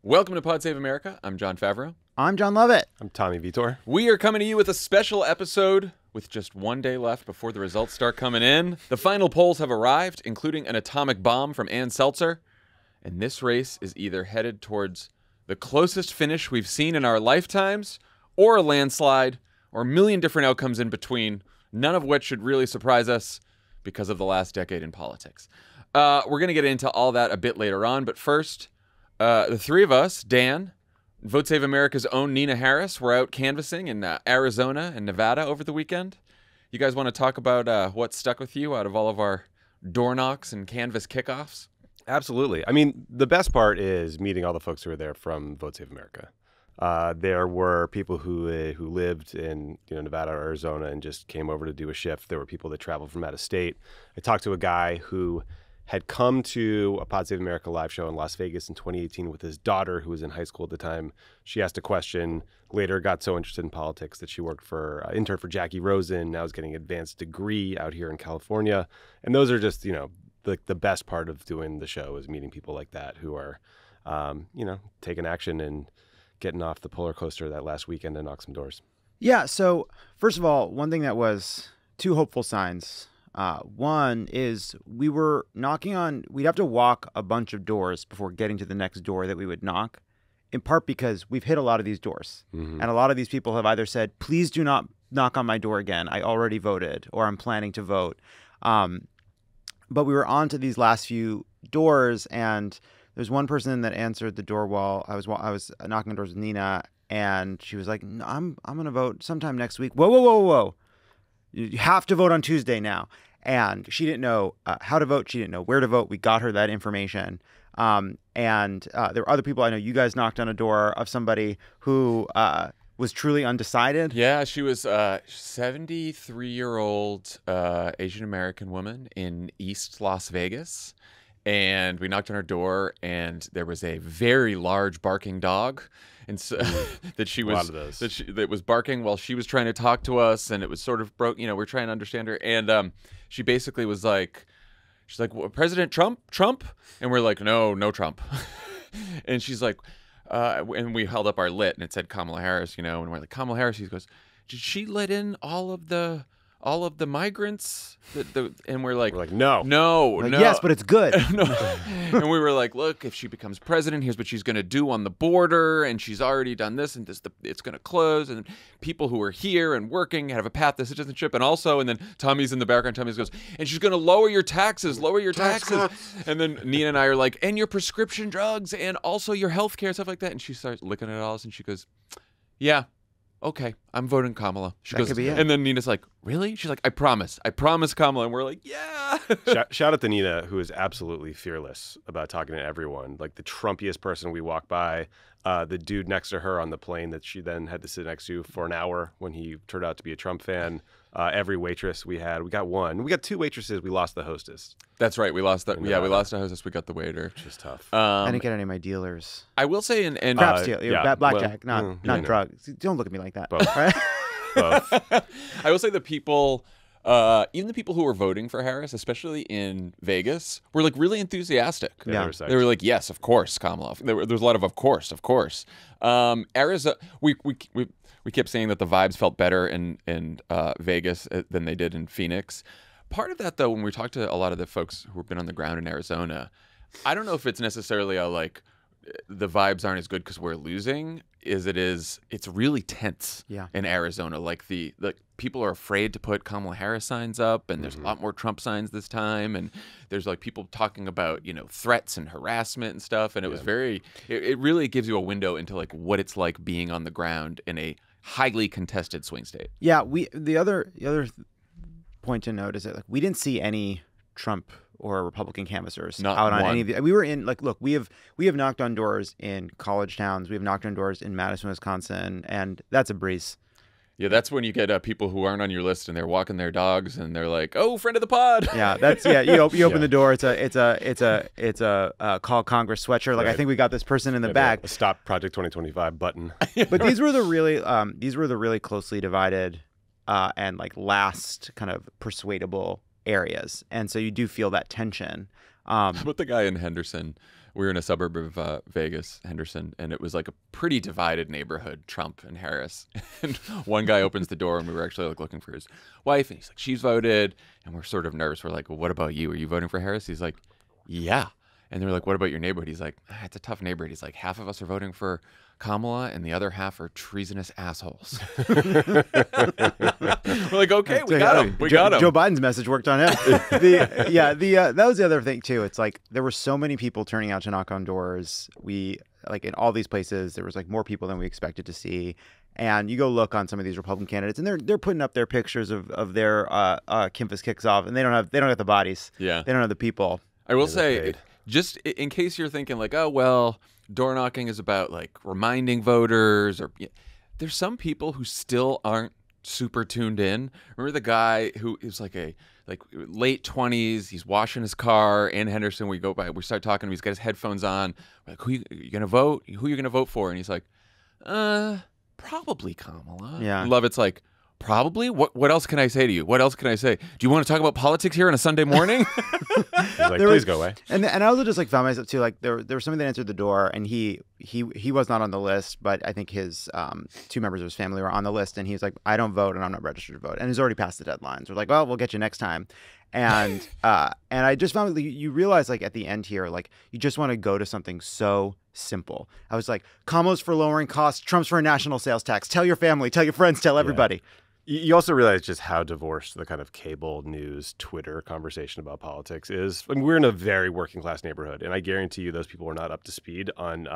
Welcome to Pod Save America. I'm Jon Favreau. I'm Jon Lovett. I'm Tommy Vietor. We are coming to you with a special episode with just one day left before the results start coming in. The final polls have arrived, including an atomic bomb from Ann Selzer. And this race is either headed towards the closest finish we've seen in our lifetimes, or a landslide, or a million different outcomes in between, none of which should really surprise us because of the last decade in politics. We're going to get into all that a bit later on, but first, the three of us, Dan, Vote Save America's own Nina Harris, were out canvassing in Arizona and Nevada over the weekend. You guys want to talk about what stuck with you out of all of our door knocks and canvass kickoffs? Absolutely. I mean, the best part is meeting all the folks who were there from Vote Save America. There were people who lived in Nevada or Arizona and just came over to do a shift. There were people that traveled from out of state. I talked to a guy who had come to a Pod Save America live show in Las Vegas in 2018 with his daughter, who was in high school at the time. She asked a question, later got so interested in politics that she worked for, interned for Jackie Rosen, now is getting an advanced degree out here in California. And those are just, the best part of doing the show is meeting people like that who are, taking action and getting off the roller coaster that last weekend and knock some doors. Yeah, so first of all, one thing that was two hopeful signs. One is we'd have to walk a bunch of doors before getting to the next door that we would knock, in part because we've hit a lot of these doors. Mm-hmm. And a lot of these people have either said, please do not knock on my door again. I already voted, or I'm planning to vote. But we were on to these last few doors, and there's one person that answered the door while I was knocking on doors with Nina, and she was like, no, I'm going to vote sometime next week. Whoa. You have to vote on Tuesday now. And she didn't know how to vote. She didn't know where to vote. We got her that information. And there were other people. I know you guys knocked on a door of somebody who was truly undecided. Yeah, she was a 73-year-old Asian-American woman in East Las Vegas. And we knocked on her door, and there was a very large barking dog, and so that was barking while she was trying to talk to us, and it was sort of broke. We're trying to understand her, and she basically was like, she's like, well, President Trump, and we're like, no Trump, and she's like, and we held up our lit, and it said Kamala Harris, and we're like, Kamala Harris. He goes, did she let in all of the migrants? And we're like, no. Yes, but it's good. No. And we were like, look, if she becomes president, here's what she's going to do on the border, and she's already done this, and it's going to close, and people who are here and working have a path to citizenship, and then Tommy's in the background. Tommy goes, and she's going to lower your taxes. And then Nina and I are like, and your prescription drugs, and also your health care, stuff like that. And she starts looking at us, and she goes, yeah. Okay, I'm voting Kamala. She goes, could be it. And then Nina's like, really? She's like, I promise Kamala. And we're like, yeah. Shout out to Nina, who is absolutely fearless about talking to everyone. Like the Trumpiest person we walk by, the dude next to her on the plane that she then had to sit next to for an hour when he turned out to be a Trump fan. Every waitress we got one. We got two waitresses. We lost the hostess. That's right. We lost that. Yeah, we lost the hostess. We got the waiter. Which is tough. I didn't get any of my dealers. I will say, and crap steal, blackjack, not drugs. Don't look at me like that. Both. Right? Both. I will say the people, even the people who were voting for Harris, especially in Vegas, were like really enthusiastic. Yeah. They were like, yes, of course, Kamala. There was a lot of course. Arizona, we kept saying that the vibes felt better in Vegas than they did in Phoenix. Part of that, though, when we talked to a lot of the folks who have been on the ground in Arizona, I don't know if it's necessarily the vibes aren't as good because we're losing it's really tense in Arizona. Like the people are afraid to put Kamala Harris signs up, and there's a lot more Trump signs this time, and there's like people talking about threats and harassment and stuff, and it was it really gives you a window into like what it's like being on the ground in a highly contested swing state. Yeah, the other point to note is that we didn't see any Trump or Republican canvassers out on any of the. We were in we have knocked on doors in college towns. We have knocked on doors in Madison, Wisconsin, and that's a breeze. Yeah, that's when you get people who aren't on your list and they're walking their dogs and they're like, "Oh, friend of the pod." Yeah, you open the door. It's a call Congress sweatshirt. Like, right. I think we got this person in the bag. A Stop Project 2025 button. But these were the really closely divided and like last kind of persuadable areas, and so you do feel that tension. How about the guy in Henderson we were in a suburb of Vegas, Henderson, and it was like a pretty divided neighborhood, Trump and Harris. And one guy opens the door, and we were actually like looking for his wife, and he's like, she's voted, and we're sort of nervous. We're like, well, what about you? Are you voting for Harris? He's like, yeah. And they're like, what about your neighborhood? He's like, it's a tough neighborhood. He's like, half of us are voting for Kamala, and the other half are treasonous assholes. We're like, okay, we got him. We got him. Joe Biden's message worked on him. That was the other thing too. It's like there were so many people turning out to knock on doors. We like in all these places there was like more people than we expected to see. And you go look on some of these Republican candidates, and they're putting up their pictures of their Kimpus kicks off, and they don't have the bodies. Yeah, they don't have the people. I will say, just in case you're thinking like, oh well, door knocking is about like reminding voters, or there's some people who still aren't super tuned in. Remember the guy who is like late 20s, he's washing his car in Henderson. We go by, we start talking to him, he's got his headphones on. We're like, who you gonna vote? Who are you gonna vote for? And he's like, probably Kamala. Yeah. Lovett's like, probably? What else can I say to you? What else can I say? Do you want to talk about politics here on a Sunday morning? He's like, please go away. And I also just like found myself too, like there was somebody that answered the door, and he was not on the list, but I think his two members of his family were on the list, and he was like, I don't vote and I'm not registered to vote, and he's already passed the deadlines. We're like, well, we'll get you next time. And I just found like, you realize like at the end here, like you just want to go to something so simple. I was like, Kamala's for lowering costs, Trump's for a national sales tax. Tell your family, tell your friends, tell everybody. Yeah. You also realize just how divorced the kind of cable news, Twitter conversation about politics is. I mean, we're in a very working class neighborhood, and I guarantee you those people are not up to speed on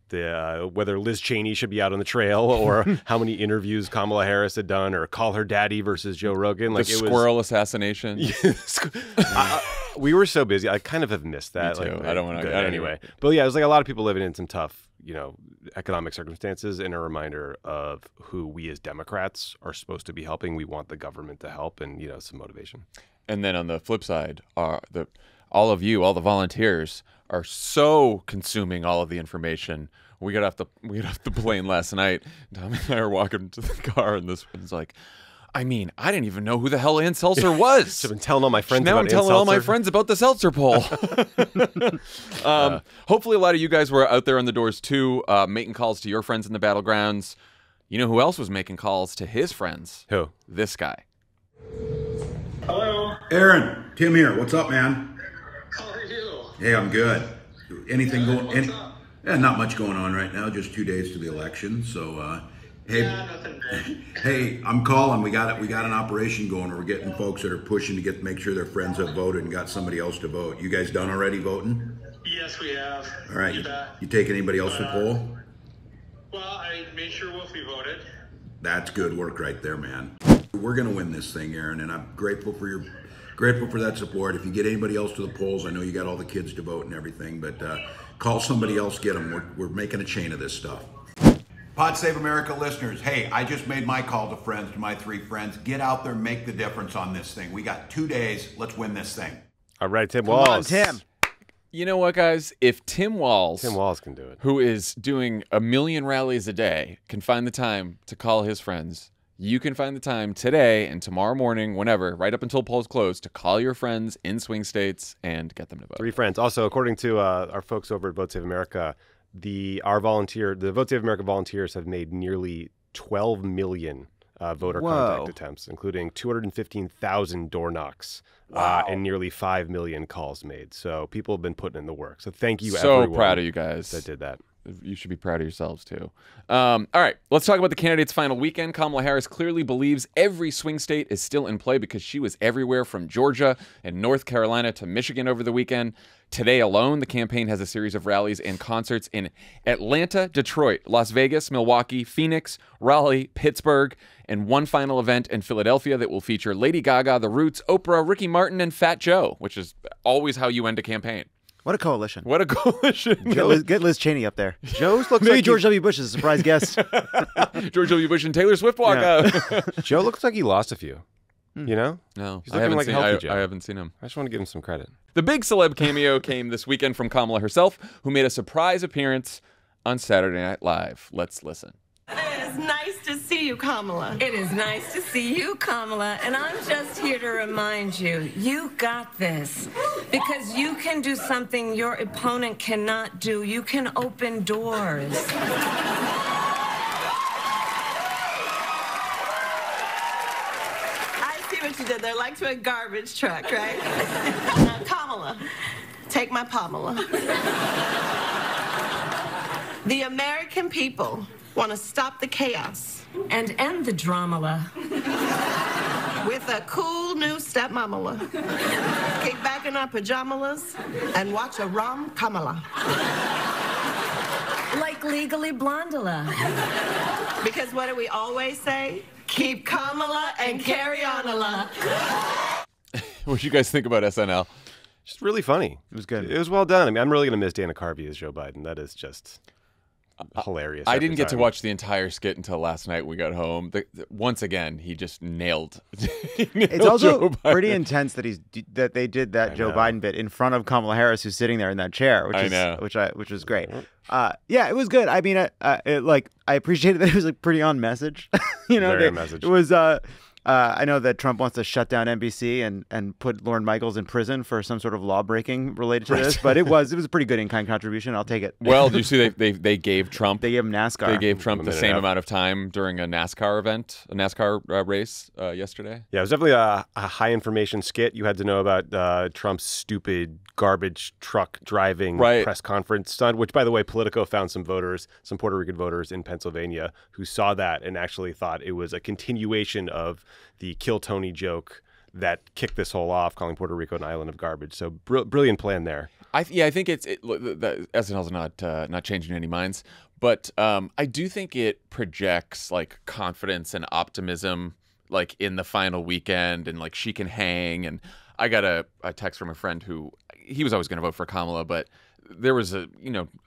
whether Liz Cheney should be out on the trail, or how many interviews Kamala Harris had done, or call her daddy versus Joe Rogan. Like the squirrel assassination. We were so busy. I kind of have missed that. Me too. Like, I don't want to. Anyway, but yeah, it was like a lot of people living in some tough, economic circumstances, and a reminder of who we as Democrats are supposed to be helping. We want the government to help, and some motivation. And then on the flip side, all of you, all the volunteers, are so consuming all of the information. We got off the plane last night. Tommy and I are walking to the car, and this one's like, I mean, I didn't even know who the hell Ann Selzer was. I've been telling all my friends now about I'm telling Ann all my Selzer. friends about the Seltzer poll. Hopefully a lot of you guys were out there on the doors too, making calls to your friends in the battlegrounds. You know who else was making calls to his friends? Who? This guy. Hello. Aaron, Tim here. What's up, man? How are you? Hey, I'm good. Anything going? What's up? Yeah, not much going on right now. Just 2 days to the election. So, hey, Yeah, nothing big. hey, I'm calling. We got an operation going where we're getting folks that are pushing to make sure their friends have voted and got somebody else to vote. You guys done already voting? Yes, we have. All right. You bet. You take anybody else to poll? Well, I made sure Wolfie voted. That's good work right there, man. We're gonna win this thing, Aaron, and I'm grateful for that support. If you get anybody else to the polls, I know you got all the kids to vote and everything, but call somebody else, get them. We're making a chain of this stuff. Pod Save America listeners, hey, I just made my call to friends, to my 3 friends. Get out there, make the difference on this thing. We got 2 days. Let's win this thing. All right, Tim Come Walz. on, Tim. You know what, guys? If Tim Walz can do it, who is doing 1 million rallies a day, can find the time to call his friends, you can find the time today and tomorrow morning, whenever, right up until polls close, to call your friends in swing states and get them to vote. 3 friends. Also, according to our folks over at Vote Save America, the Vote Save America volunteers have made nearly 12 million voter contact attempts, including 215,000 door knocks and nearly 5 million calls made. So people have been putting in the work. So thank you, everyone. So proud of you guys that did that. You should be proud of yourselves, too. All right, let's talk about the candidates' final weekend. Kamala Harris clearly believes every swing state is still in play because she was everywhere from Georgia and North Carolina to Michigan over the weekend. Today alone, the campaign has a series of rallies and concerts in Atlanta, Detroit, Las Vegas, Milwaukee, Phoenix, Raleigh, Pittsburgh, and one final event in Philadelphia that will feature Lady Gaga, The Roots, Oprah, Ricky Martin, and Fat Joe, which is always how you end a campaign. What a coalition. What a coalition. Get Liz Cheney up there. Joe's looks Maybe like George W. Bush is a surprise guest. George W. Bush and Taylor Swift walk out. Joe looks like he lost a few. You know? No, He's looking like a healthy Joe. I haven't seen him. I just want to give him some credit. The big celeb cameo came this weekend from Kamala herself, who made a surprise appearance on Saturday Night Live. Let's listen. It is nice to see see you, Kamala. It is nice to see you, Kamala. And I'm just here to remind you, you got this. Because you can do something your opponent cannot do. You can open doors. I see what you did there, like to a garbage truck, right? Now, Kamala, take my Pamela. The American people want to stop the chaos. And end the dramala. With a cool new stepmamala. Kick back in our pajamas and watch a Kamala. Like Legally Blondula. Because what do we always say? Keep Kamala and carry on-a-la. What do you guys think about SNL? Just really funny. It was good. It was well done. I mean, I'm really going to miss Dana Carvey as Joe Biden. That is just hilarious. I every didn't get to time. watch the entire skit until last night when we got home. Once again, he just nailed. It's also Joe Biden. pretty intense that they did that Joe Biden bit in front of Kamala Harris, who's sitting there in that chair, which was great. Yeah, it was good. I mean, I appreciated that it was like pretty on message. Very on message. It was. I know that Trump wants to shut down NBC and put Lorne Michaels in prison for some sort of law breaking related to this, but it was a pretty good in-kind contribution. I'll take it. Well, do you see they gave Trump? They gave him NASCAR. They gave Trump the same amount of time during a NASCAR event, a NASCAR race yesterday. Yeah, it was definitely a high information skit. You had to know about Trump's stupid garbage truck driving press conference stunt, which, by the way, Politico found some Puerto Rican voters in Pennsylvania who saw that and actually thought it was a continuation of the Kill Tony joke that kicked this whole off, calling Puerto Rico an island of garbage. So brilliant plan there. I think the SNL's not changing any minds, but I do think it projects like confidence and optimism, like in the final weekend, and like she can hang. And I got a text from a friend who he was always going to vote for Kamala, but there was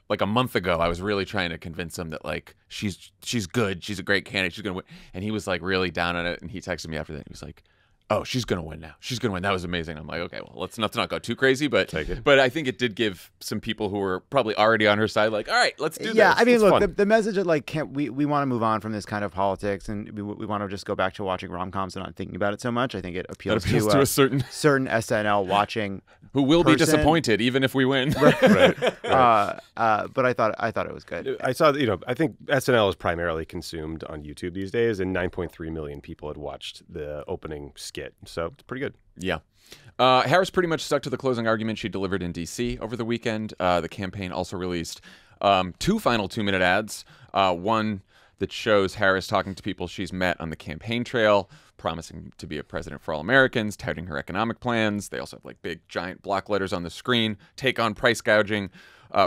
like a month ago, I was really trying to convince him that like she's good, she's a great candidate, she's gonna win, and he was like really down on it. And he texted me after that. He was like, "Oh, she's gonna win now. She's gonna win." That was amazing. I'm like, okay, well, let's not go too crazy, but I think it did give some people who were probably already on her side like, all right, let's do this. Yeah, I mean, it's look, fun. the message of like, we want to move on from this kind of politics, and we want to just go back to watching rom-coms and not thinking about it so much. I think it appeals to a certain SNL watching who will person. be disappointed even if we win. Right. But I thought it was good. I saw, I think SNL is primarily consumed on YouTube these days, and 9.3 million people had watched the opening skit. So it's pretty good. Yeah. Harris pretty much stuck to the closing argument she delivered in D.C. over the weekend. The campaign also released two final 2-minute ads. One that shows Harris talking to people she's met on the campaign trail, promising to be a president for all Americans, touting her economic plans. They also have like big giant block letters on the screen, take on price gouging,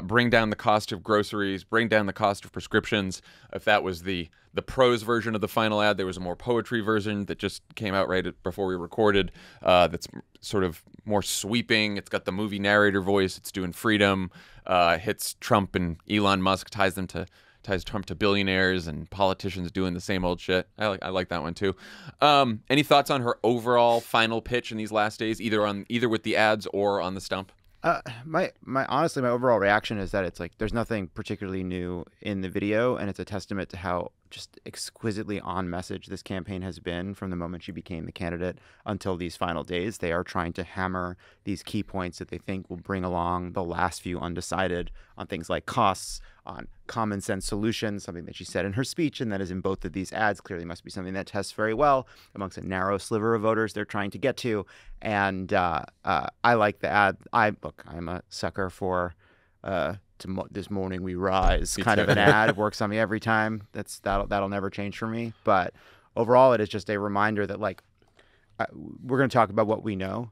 bring down the cost of groceries, bring down the cost of prescriptions. If that was the prose version of the final ad, there was a more poetry version that just came out right before we recorded that's sort of more sweeping. It's got the movie narrator voice. It's doing freedom, hits Trump and Elon Musk, ties Trump to billionaires and politicians doing the same old shit. I like that one too. Any thoughts on her overall final pitch in these last days, either with the ads or on the stump? Honestly, my overall reaction is that it's like there's nothing particularly new in the video, and it's a testament to how just exquisitely on message this campaign has been from the moment she became the candidate until these final days. They are trying to hammer these key points that they think will bring along the last few undecided on things like costs, on common sense solutions, something that she said in her speech, and that is in both of these ads. Clearly must be something that tests very well amongst a narrow sliver of voters they're trying to get to. And I like the ad. I'm a sucker for this morning we rise kind of an ad. Works on me every time. That'll never change for me. But overall, it is just a reminder that like we're going to talk about what we know,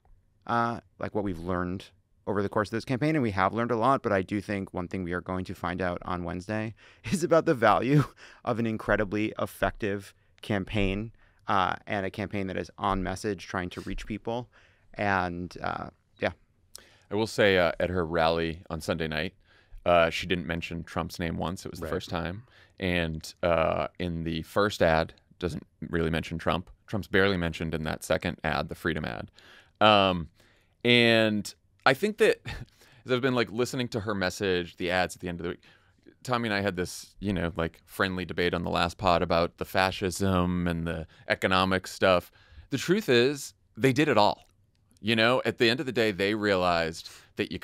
like what we've learned over the course of this campaign, and we have learned a lot. But I do think one thing we are going to find out on Wednesday is about the value of an incredibly effective campaign, and a campaign that is on message, trying to reach people. And yeah, I will say at her rally on Sunday night, she didn't mention Trump's name once. It was the first time. And in the first ad, doesn't really mention Trump. Trump's barely mentioned in that second ad, the Freedom ad. And I think that as I've been like listening to her message, the ads at the end of the week, Tommy and I had this, like friendly debate on the last pod about the fascism and the economic stuff. The truth is they did it all. At the end of the day, they realized that you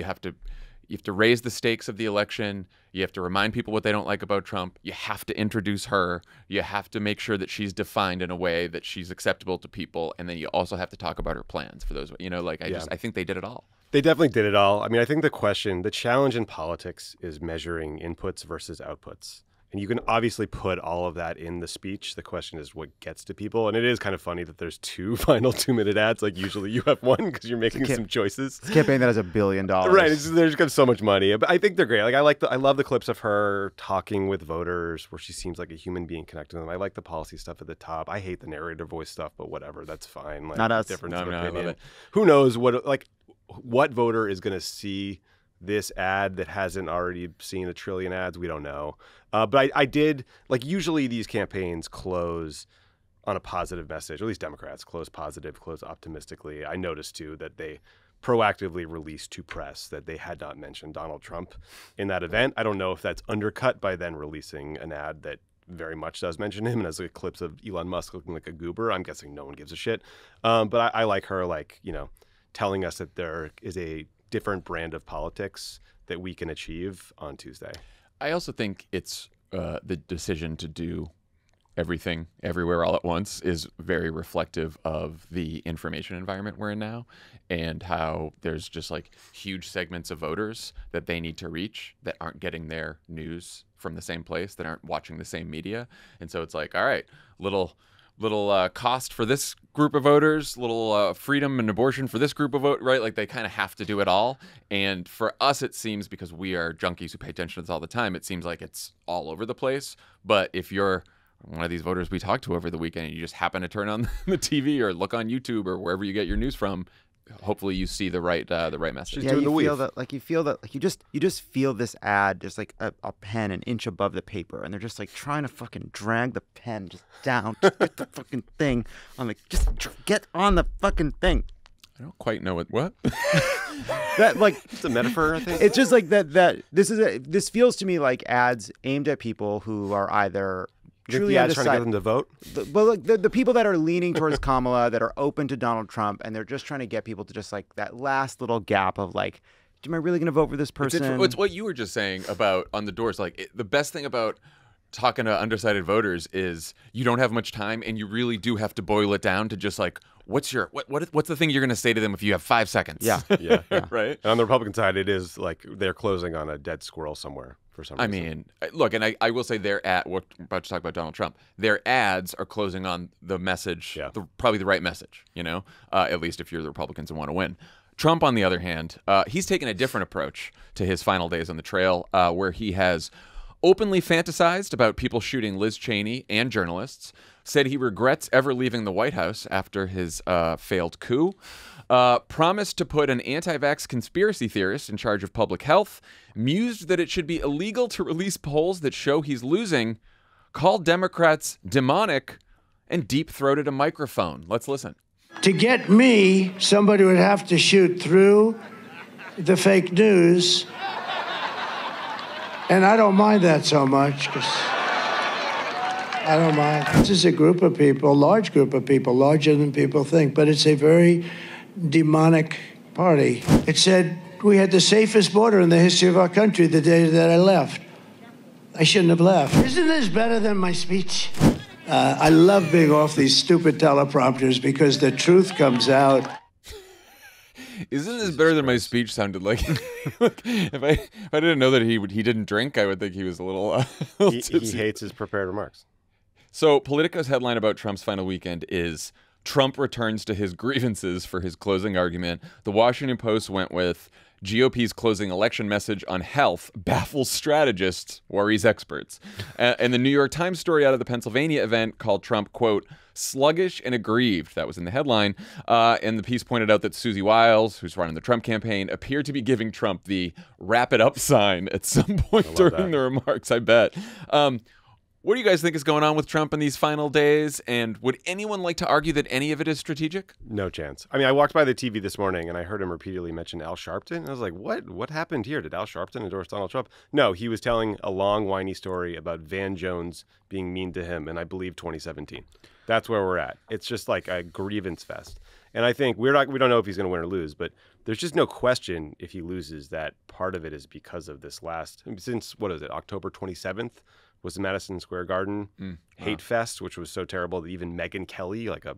have to raise the stakes of the election. You have to remind people what they don't like about Trump. You have to introduce her. You have to make sure that she's defined in a way that she's acceptable to people. And then you also have to talk about her plans for those, I think they did it all. They definitely did it all. I mean, I think the challenge in politics is measuring inputs versus outputs. And you can obviously put all of that in the speech. The question is what gets to people. And it is kind of funny that there's two final 2-minute ads. Like usually you have one because you're making some choices. It's a campaign that has $1 billion. Right. There's got so much money. But I think they're great. Like I love the clips of her talking with voters where she seems like a human being connecting with them. I like the policy stuff at the top. I hate the narrator voice stuff, but whatever. That's fine. Like, not us. Difference No, of I opinion. love it. Who knows what voter is going to see this ad that hasn't already seen a trillion ads? We don't know. But I did, usually these campaigns close on a positive message, or at least Democrats close positive, close optimistically. I noticed, too, that they proactively released to press that they had not mentioned Donald Trump in that event. I don't know if that's undercut by then releasing an ad that very much does mention him and has clips of Elon Musk looking like a goober. I'm guessing no one gives a shit. But I like her, telling us that there is a different brand of politics that we can achieve on Tuesday. I also think it's the decision to do everything everywhere all at once is very reflective of the information environment we're in now and how there's just huge segments of voters that they need to reach that aren't getting their news from the same place, that aren't watching the same media. And so it's all right, little cost for this group of voters, little freedom and abortion for this group of voters, right? They kind of have to do it all. And for us, it seems, because we are junkies who pay attention to this all the time, it seems like it's all over the place. But if you're one of these voters we talked to over the weekend and you just happen to turn on the TV or look on YouTube or wherever you get your news from, hopefully you see the right message. Yeah, you feel that you just feel this ad just like a pen an inch above the paper, and they're just trying to fucking drag the pen just down, just get the fucking thing on get on the fucking thing. I don't quite know what. That It's a metaphor, I think. It's just that this feels to me like ads aimed at people who are either truly the ads trying to get them to vote? The people that are leaning towards Kamala, that are open to Donald Trump, and they're just trying to get people to just that last little gap of am I really going to vote for this person? It's what you were just saying about on the doors. The best thing about talking to undecided voters is you don't have much time, and you really do have to boil it down to just what's the thing you're going to say to them if you have 5 seconds? Yeah. Right. And on the Republican side, it is they're closing on a dead squirrel somewhere for some reason. I mean, look, and I will say we're about to talk about Donald Trump. Their ads are closing on the message, probably the right message, at least if you're the Republicans and want to win. Trump, on the other hand, he's taken a different approach to his final days on the trail, where he has openly fantasized about people shooting Liz Cheney and journalists, said he regrets ever leaving the White House after his failed coup, promised to put an anti-vax conspiracy theorist in charge of public health, mused that it should be illegal to release polls that show he's losing, called Democrats demonic, and deep-throated a microphone. Let's listen. To get me, somebody would have to shoot through the fake news. And I don't mind that so much, because I don't mind. This is a group of people, a large group of people, larger than people think, but it's a very demonic party. It said we had the safest border in the history of our country the day that I left. I shouldn't have left. Isn't this better than my speech? I love being off these stupid teleprompters because the truth comes out. Isn't this better than my speech sounded like? if I didn't know that he didn't drink, I would think he was a little he hates his prepared remarks. So Politico's headline about Trump's final weekend is Trump returns to his grievances for his closing argument. The Washington Post went with GOP's closing election message on health baffles strategists, worries experts. And the New York Times story out of the Pennsylvania event called Trump, quote, sluggish and aggrieved. That was in the headline. And the piece pointed out that Susie Wiles, who's running the Trump campaign, appeared to be giving Trump the wrap it up sign at some point during the remarks, I bet. What do you guys think is going on with Trump in these final days? And would anyone like to argue that any of it is strategic? No chance. I mean, I walked by the TV this morning and I heard him repeatedly mention Al Sharpton. And I was like, what? What happened here? Did Al Sharpton endorse Donald Trump? No, he was telling a long, whiny story about Van Jones being mean to him in, I believe, 2017. That's where we're at. It's just like a grievance fest. And I think we don't know if he's going to win or lose, but there's just no question if he loses that part of it is because of this since, what is it, October 27th? Was the Madison Square Garden hate fest, which was so terrible that even Megyn Kelly, like a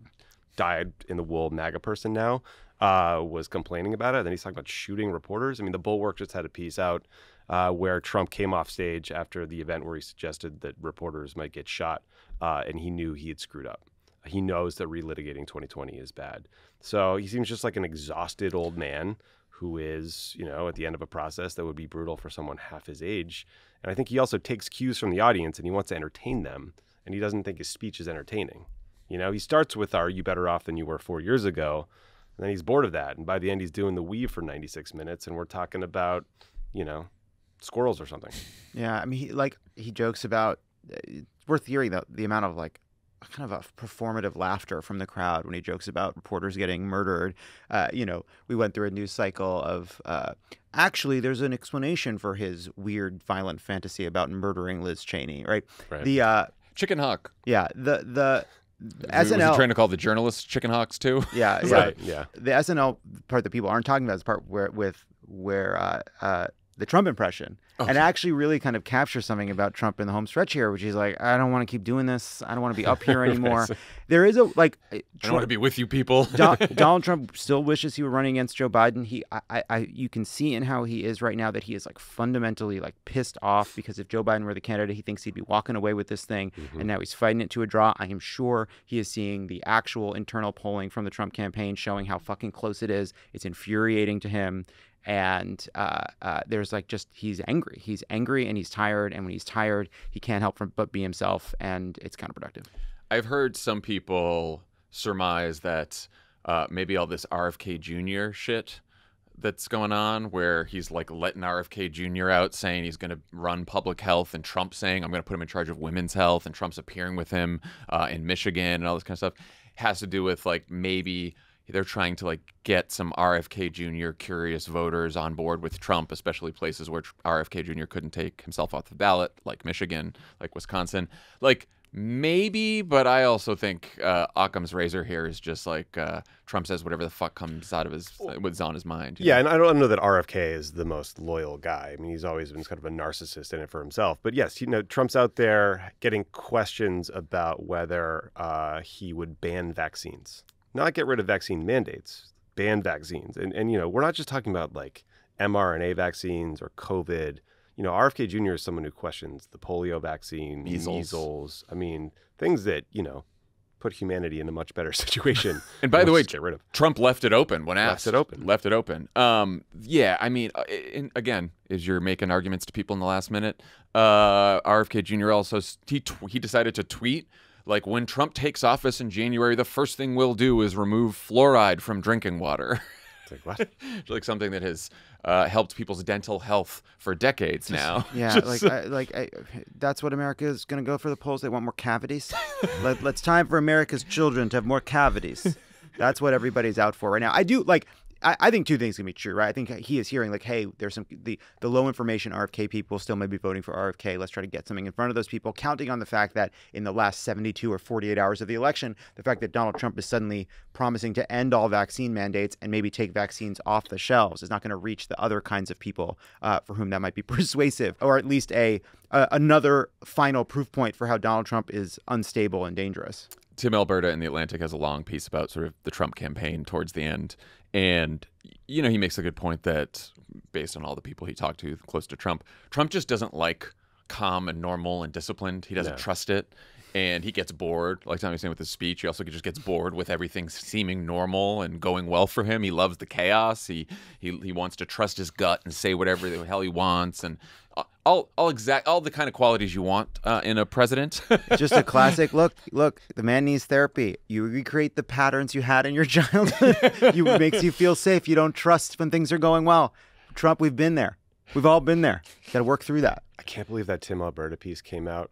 dyed-in-the-wool MAGA person now, was complaining about it. Then he's talking about shooting reporters. I mean, the Bulwark just had a piece out where Trump came off stage after the event where he suggested that reporters might get shot, and he knew he had screwed up. He knows that relitigating 2020 is bad. So he seems just like an exhausted old man who is, at the end of a process that would be brutal for someone half his age. And I think he also takes cues from the audience and he wants to entertain them. And he doesn't think his speech is entertaining. He starts with "Are you better off than you were 4 years ago?" And then he's bored of that. And by the end, he's doing the weave for 96 minutes. And we're talking about, squirrels or something. Yeah. I mean, he jokes about, it's worth hearing the amount of kind of a performative laughter from the crowd when he jokes about reporters getting murdered. We went through a news cycle of actually there's an explanation for his weird violent fantasy about murdering Liz Cheney, right? The Chicken Hawk. Yeah, the SNL. Was he trying to call the journalists chicken hawks too? Yeah, right. Yeah. The SNL part that people aren't talking about is the part where the Trump impression, and actually really kind of captures something about Trump in the home stretch here, which is like, I don't want to keep doing this. I don't want to be up here anymore. There is I don't want to be with you people. Donald Trump still wishes he were running against Joe Biden. You can see in how he is right now that he is fundamentally pissed off because if Joe Biden were the candidate, he thinks he'd be walking away with this thing. Mm-hmm. And now he's fighting it to a draw. I am sure he is seeing the actual internal polling from the Trump campaign showing how fucking close it is. It's infuriating to him. And there's he's angry. He's angry and he's tired. And when he's tired, he can't help but be himself. And it's counterproductive. I've heard some people surmise that maybe all this RFK Jr. shit that's going on, where he's letting RFK Jr. out saying he's going to run public health, and Trump saying I'm going to put him in charge of women's health, and Trump's appearing with him in Michigan and all this kind of stuff, has to do with maybe they're trying to get some RFK Jr. curious voters on board with Trump, especially places where RFK Jr. couldn't take himself off the ballot, like Michigan, like Wisconsin. Maybe, but I also think Occam's razor here is just Trump says whatever the fuck comes out of what's on his mind. Yeah, and I don't know that RFK is the most loyal guy. I mean, he's always been kind of a narcissist in it for himself. But yes, Trump's out there getting questions about whether he would ban vaccines. Not get rid of vaccine mandates, ban vaccines. And we're not just talking about mRNA vaccines or COVID. RFK Jr. is someone who questions the polio vaccine, measles. I mean, things that, put humanity in a much better situation. And by the way, get rid of. Trump left it open when asked. Left it open. Yeah, I mean, again, as you're making arguments to people in the last minute, RFK Jr. also, he decided to tweet, when Trump takes office in January, the first thing we'll do is remove fluoride from drinking water. It's what? It's something that has helped people's dental health for decades now. Yeah, that's what America is going to go for the polls. They want more cavities. Let's time for America's children to have more cavities. That's what everybody's out for right now. I think two things can be true, right? I think he is hearing hey, there's the low information RFK people still may be voting for RFK. Let's try to get something in front of those people, counting on the fact that in the last 72 or 48 hours of the election, the fact that Donald Trump is suddenly promising to end all vaccine mandates and maybe take vaccines off the shelves is not going to reach the other kinds of people for whom that might be persuasive, or at least another final proof point for how Donald Trump is unstable and dangerous. Tim Alberta in The Atlantic has a long piece about sort of the Trump campaign towards the end. And, he makes a good point that based on all the people he talked to close to Trump just doesn't like calm and normal and disciplined. He doesn't trust it. And he gets bored. Like Tommy was saying with his speech, he also just gets bored with everything seeming normal and going well for him. He loves the chaos. He wants to trust his gut and say whatever the hell he wants. And all the kind of qualities you want in a president. Just a classic. Look, the man needs therapy. You recreate the patterns you had in your childhood. It makes you feel safe. You don't trust when things are going well. Trump, we've been there. We've all been there. Got to work through that. I can't believe that Tim Alberta piece came out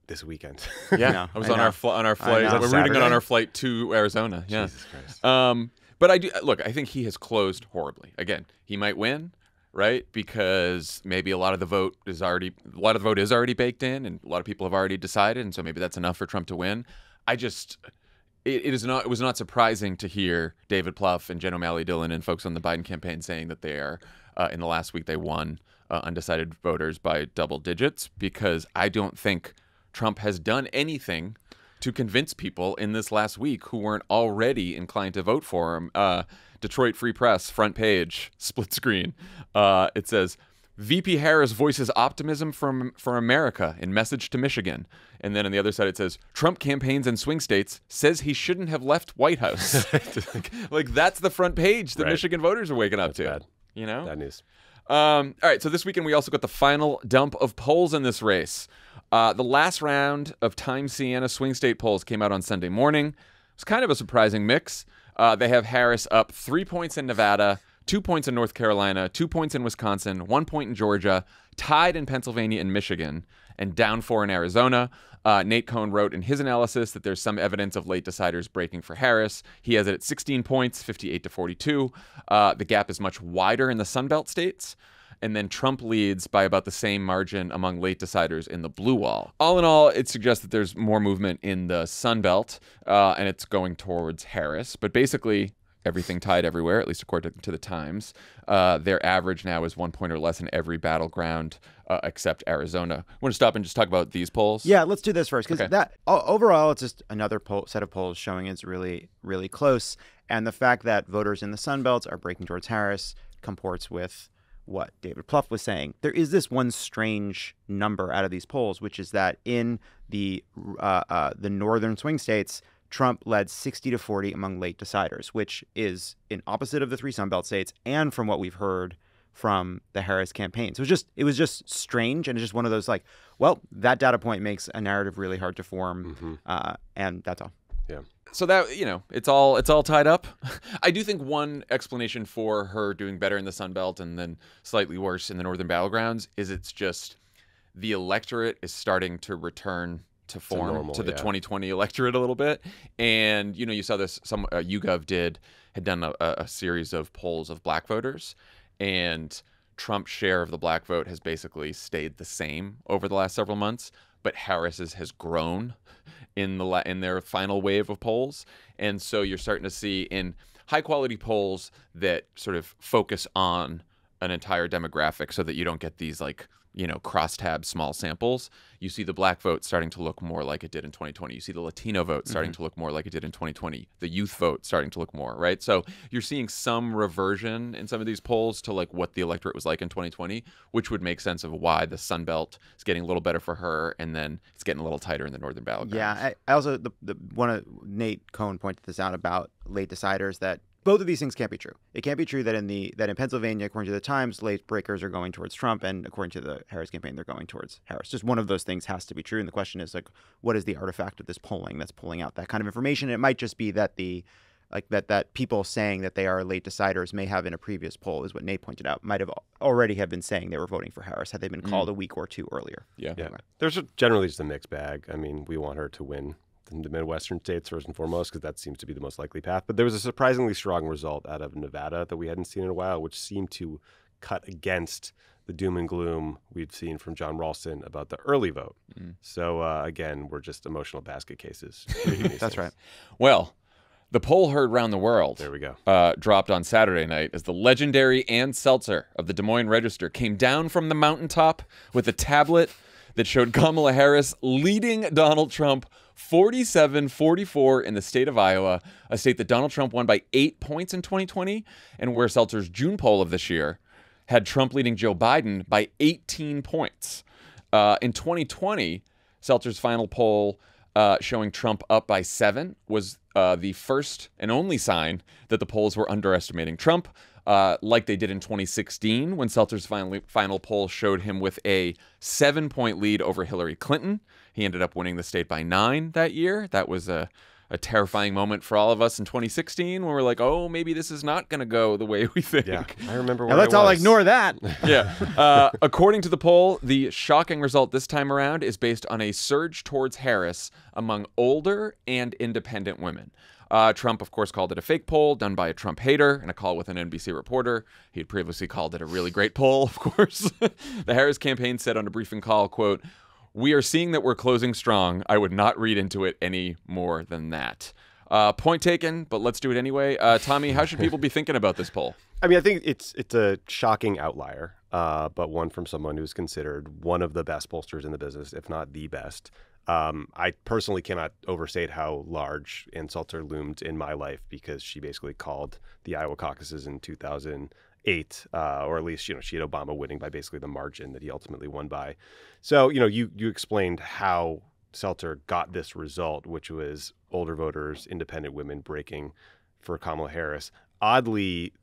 this weekend. Yeah, know, I was I on know. our flight. know. We're rooting it on Saturday? our flight to Arizona. Yeah. Jesus Christ. But I do look. I think he has closed horribly. Again, he might win, right? Because maybe a lot of the vote is already baked in, and a lot of people have already decided, and so maybe that's enough for Trump to win. It was not surprising to hear David Plouffe and Jen O'Malley Dillon and folks on the Biden campaign saying that they are in the last week they won undecided voters by double digits, because I don't think Trump has done anything to convince people in this last week who weren't already inclined to vote for him. Detroit Free Press, front page, split screen. It says, VP Harris voices optimism for America in message to Michigan. And then on the other side it says, Trump campaigns in swing states, says he shouldn't have left White House. Like that's the front page that Right. Michigan voters are waking up That's to. bad. You know? Bad news. All right, so this weekend we also got the final dump of polls in this race. The last round of Times Siena swing state polls came out on Sunday morning. It's kind of a surprising mix. They have Harris up 3 points in Nevada, 2 points in North Carolina, 2 points in Wisconsin, 1 point in Georgia, tied in Pennsylvania and Michigan, and down 4 in Arizona. Nate Cohn wrote in his analysis that there's some evidence of late deciders breaking for Harris. He has it at 16 points, 58 to 42. The gap is much wider in the Sunbelt states. And then Trump leads by about the same margin among late deciders in the blue wall. All in all, it suggests that there's more movement in the Sunbelt, and it's going towards Harris. But basically, everything tied everywhere, at least according to the Times. Their average now is 1 point or less in every battleground except Arizona. Want to stop and just talk about these polls? Yeah, let's do this first, because Okay. overall, it's just another set of polls showing it's really, really close. And the fact that voters in the Sun Belt are breaking towards Harris comports with what David Plouffe was saying. There is this one strange number out of these polls, which is that in the northern swing states, Trump led 60 to 40 among late deciders, which is in opposite of the 3 Sun Belt states and from what we've heard from the Harris campaign. So it was just strange, and it's just one of those like, well, that data point makes a narrative really hard to form, and that's all. Yeah. So that, it's all tied up. I do think one explanation for her doing better in the Sun Belt and then slightly worse in the northern battlegrounds is it's just the electorate is starting to return to form normal, to the yeah. 2020 electorate a little bit. And, you saw this, YouGov had done a series of polls of black voters, and Trump's share of the black vote has basically stayed the same over the last several months, but Harris's has grown in their final wave of polls. And so you're starting to see in high quality polls that sort of focus on an entire demographic so that you don't get these crosstab small samples. You see the black vote starting to look more like it did in 2020. You see the Latino vote starting to look more like it did in 2020. The youth vote starting to look more, right? So you're seeing some reversion in some of these polls to like what the electorate was like in 2020, which would make sense of why the Sun Belt is getting a little better for her, and then it's getting a little tighter in the northern battlegrounds. Yeah, I also Nate Cohn pointed this out about late deciders, that both of these things can't be true. It can't be true that in Pennsylvania, according to the Times, late breakers are going towards Trump, and according to the Harris campaign, they're going towards Harris. Just one of those things has to be true. And the question is, like, what is the artifact of this polling that's pulling out that kind of information? It might just be that that people saying that they are late deciders may have in a previous poll, is what Nate pointed out, might have already have been saying they were voting for Harris had they been called a week or two earlier. Yeah. There's generally just a mixed bag. I mean, we want her to win in the Midwestern states first and foremost, because that seems to be the most likely path. But there was a surprisingly strong result out of Nevada that we hadn't seen in a while, which seemed to cut against the doom and gloom we'd seen from John Ralston about the early vote. So again, we're just emotional basket cases. That's right. Well, the poll heard around the world, There we go. dropped on Saturday night as the legendary Ann Selzer of the Des Moines Register came down from the mountaintop with a tablet that showed Kamala Harris leading Donald Trump 47-44 in the state of Iowa, a state that Donald Trump won by 8 points in 2020, and where Seltzer's June poll of this year had Trump leading Joe Biden by 18 points. In 2020, Seltzer's final poll showing Trump up by 7 was the first and only sign that the polls were underestimating Trump, like they did in 2016 when Seltzer's final poll showed him with a 7-point lead over Hillary Clinton. He ended up winning the state by 9 that year. That was a a terrifying moment for all of us in 2016 when we're like, oh, maybe this is not going to go the way we think. Yeah, I remember Now where let's I all was. ignore that. Yeah. According to the poll, the shocking result this time around is based on a surge towards Harris among older and independent women. Trump, of course, called it a fake poll done by a Trump hater in a call with an NBC reporter. He had previously called it a really great poll, of course. The Harris campaign said on a briefing call, quote, "We are seeing that we're closing strong. I would not read into it any more than that." Point taken, but let's do it anyway. Tommy, how should people be thinking about this poll? I mean, I think it's a shocking outlier, but one from someone who's considered one of the best pollsters in the business, if not the best. I personally cannot overstate how large Ann Selzer loomed in my life because she basically called the Iowa caucuses in 2008, or at least, she had Obama winning by basically the margin that he ultimately won by. So, you explained how Selzer got this result, which was older voters, independent women breaking for Kamala Harris. Oddly,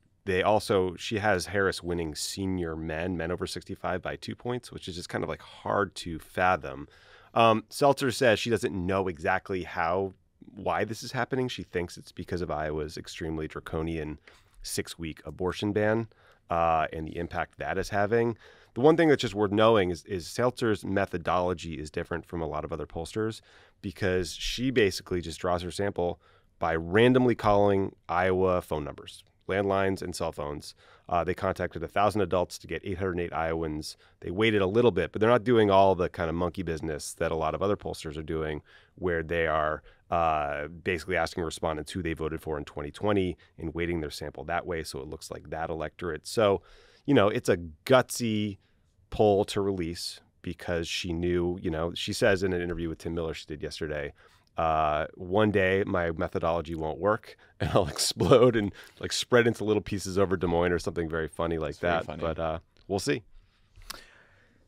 she has Harris winning senior men over 65 by 2 points, which is just kind of like hard to fathom. Selzer says she doesn't know exactly why this is happening. She thinks it's because of Iowa's extremely draconian 6-week abortion ban and the impact that is having. The one thing that's just worth knowing is Seltzer's methodology is different from a lot of other pollsters because she basically just draws her sample by randomly calling Iowa phone numbers, landlines and cell phones. They contacted 1,000 adults to get 808 Iowans. They waited a little bit, but they're not doing all the kind of monkey business that a lot of other pollsters are doing, where they are basically asking respondents who they voted for in 2020 and weighting their sample that way so it looks like that electorate. So, it's a gutsy poll to release because she knew, she says in an interview with Tim Miller she did yesterday, one day my methodology won't work and I'll explode and like spread into little pieces over Des Moines or something very funny like that. Funny. But we'll see.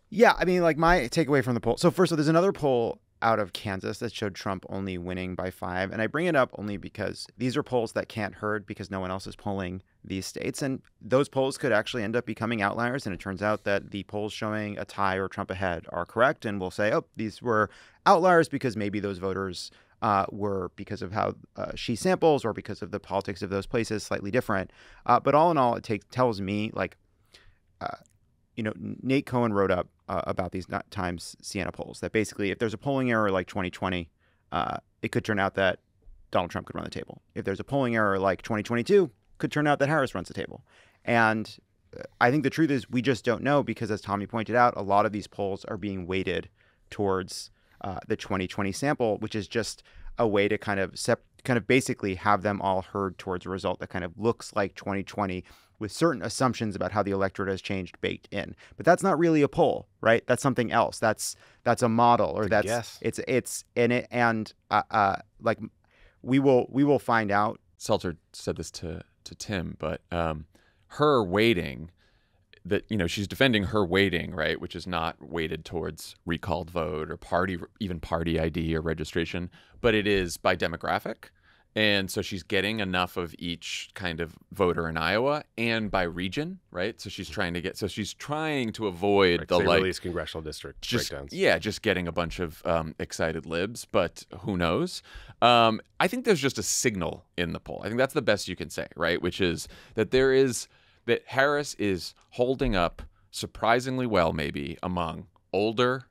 Yeah, I mean, like my takeaway from the poll. So first of all, there's another poll out of Kansas that showed Trump only winning by 5. And I bring it up only because these are polls that can't hurt because no one else is polling these states. And those polls could actually end up becoming outliers. And it turns out that the polls showing a tie or Trump ahead are correct. And we'll say, oh, these were outliers because maybe those voters were, because of how she samples or because of the politics of those places, slightly different. But all in all, it tells me, like, Nate Cohen wrote up about these Times Siena polls that basically if there's a polling error like 2020, it could turn out that Donald Trump could run the table. If there's a polling error like 2022, could turn out that Harris runs the table. And I think the truth is we just don't know because, as Tommy pointed out, a lot of these polls are being weighted towards the 2020 sample, which is just a way to kind of basically have them all herd towards a result that kind of looks like 2020 with certain assumptions about how the electorate has changed baked in. But that's not really a poll, right? That's something else. That's a model, or that's it's in it. And like we will find out. Selzer said this to Tim, but her weighting, that she's defending her weighting, right, which is not weighted towards recalled vote or party ID or registration, but it is by demographic. And so she's getting enough of each kind of voter in Iowa and by region, right? So she's trying to avoid the release congressional district breakdowns. Yeah, just getting a bunch of excited libs, but who knows? I think there's just a signal in the poll. I think that's the best you can say, right? Which is that that Harris is holding up surprisingly well, maybe among older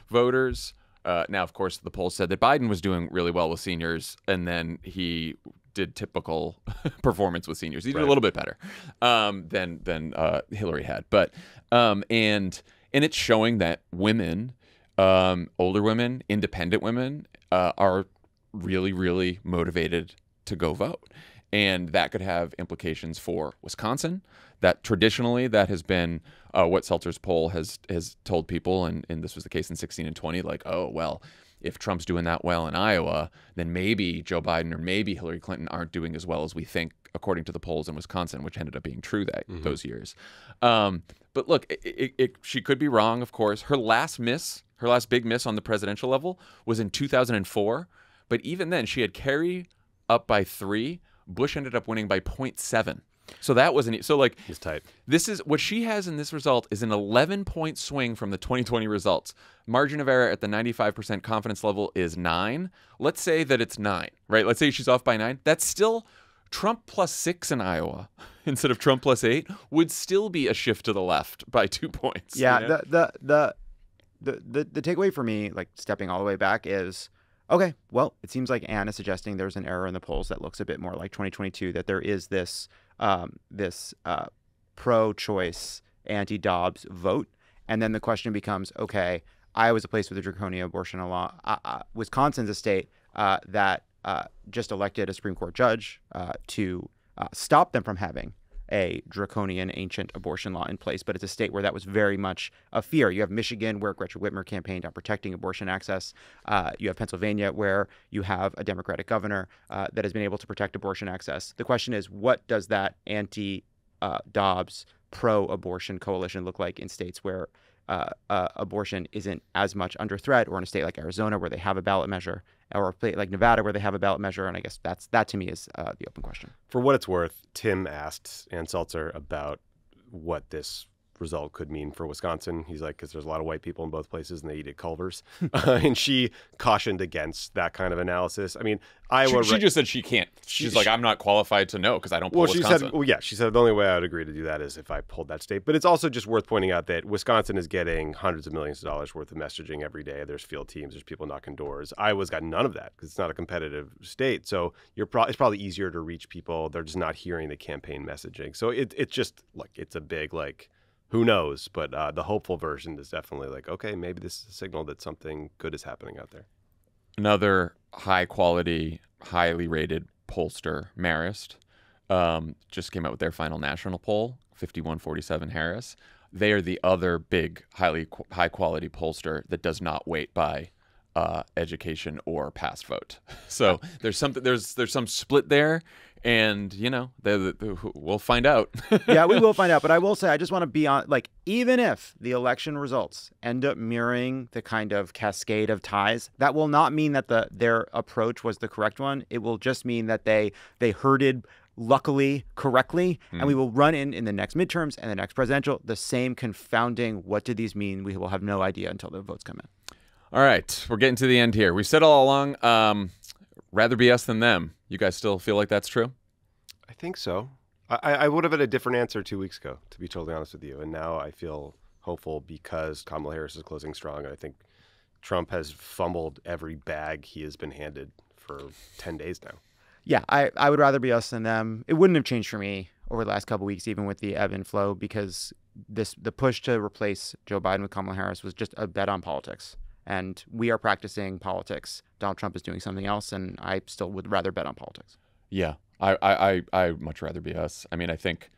voters. Now, of course, the poll said that Biden was doing really well with seniors, and then he did typical performance with seniors. He did a little bit better than Hillary had, but and it's showing that women, older women, independent women, are really, really motivated to go vote, and that could have implications for Wisconsin. That traditionally that has been what Seltzer's poll has told people, and this was the case in 16 and 20, like, oh, well, if Trump's doing that well in Iowa, then maybe Joe Biden or maybe Hillary Clinton aren't doing as well as we think, according to the polls in Wisconsin, which ended up being true those years. But look, she could be wrong, of course. Her last big miss on the presidential level was in 2004, but even then she had Kerry up by 3. Bush ended up winning by 0.7. So that wasn't so like It's tight. this is what she has in this result is an 11-point swing from the 2020 results. Margin of error at the 95% confidence level is 9. Let's say that it's 9, right? Let's say she's off by 9. That's still Trump plus 6 in Iowa instead of Trump plus 8 would still be a shift to the left by 2 points. Yeah, you know? the takeaway for me, like stepping all the way back, is okay. Well, it seems like Ann is suggesting there's an error in the polls that looks a bit more like 2022. That there is this pro-choice, anti-Dobbs vote, and then the question becomes, okay, Iowa's a place with a draconian abortion law. Wisconsin's a state that just elected a Supreme Court judge to stop them from having a draconian ancient abortion law in place, but it's a state where that was very much a fear. You have Michigan, where Gretchen Whitmer campaigned on protecting abortion access. You have Pennsylvania, where you have a Democratic governor that has been able to protect abortion access. The question is, what does that anti-Dobbs, pro-abortion coalition look like in states where abortion isn't as much under threat, or in a state like Arizona where they have a ballot measure, or a state like Nevada where they have a ballot measure? And I guess that to me is the open question. For what it's worth, Tim asked Ann Selzer about what this result could mean for Wisconsin. He's like, because there's a lot of white people in both places and they eat at Culver's. And she cautioned against that kind of analysis. I mean, Iowa... She just said she can't. She's like, I'm not qualified to know because I don't poll Wisconsin. She said the only way I would agree to do that is if I pulled that state. But it's also just worth pointing out that Wisconsin is getting hundreds of millions of dollars worth of messaging every day. There's field teams. There's people knocking doors. Iowa's got none of that because it's not a competitive state. So it's probably easier to reach people. They're just not hearing the campaign messaging. So it's just like, it's a big, like, who knows? But the hopeful version is definitely like, okay, maybe this is a signal that something good is happening out there. Another high-quality, highly rated pollster, Marist, just came out with their final national poll, 51-47 Harris. They are the other big, high-quality pollster that does not weight by education or past vote. So there's some split there. And, you know, we'll find out. Yeah, we will find out. But I will say, I just want to be on, like, even if the election results end up mirroring the kind of cascade of ties, that will not mean that their approach was the correct one. It will just mean that they herded, luckily, correctly, and we will run in the next midterms and the next presidential the same confounding, what did these mean? We will have no idea until the votes come in. All right, we're getting to the end here. We said all along, rather be us than them. You guys still feel like that's true? I think so. I would have had a different answer 2 weeks ago, to be totally honest with you. And now I feel hopeful because Kamala Harris is closing strong. And I think Trump has fumbled every bag he has been handed for 10 days now. Yeah, I would rather be us than them. It wouldn't have changed for me over the last couple of weeks, even with the ebb and flow, because the push to replace Joe Biden with Kamala Harris was just a bet on politics. And we are practicing politics. Donald Trump is doing something else, and I still would rather bet on politics. Yeah, I much rather be us. I mean, I think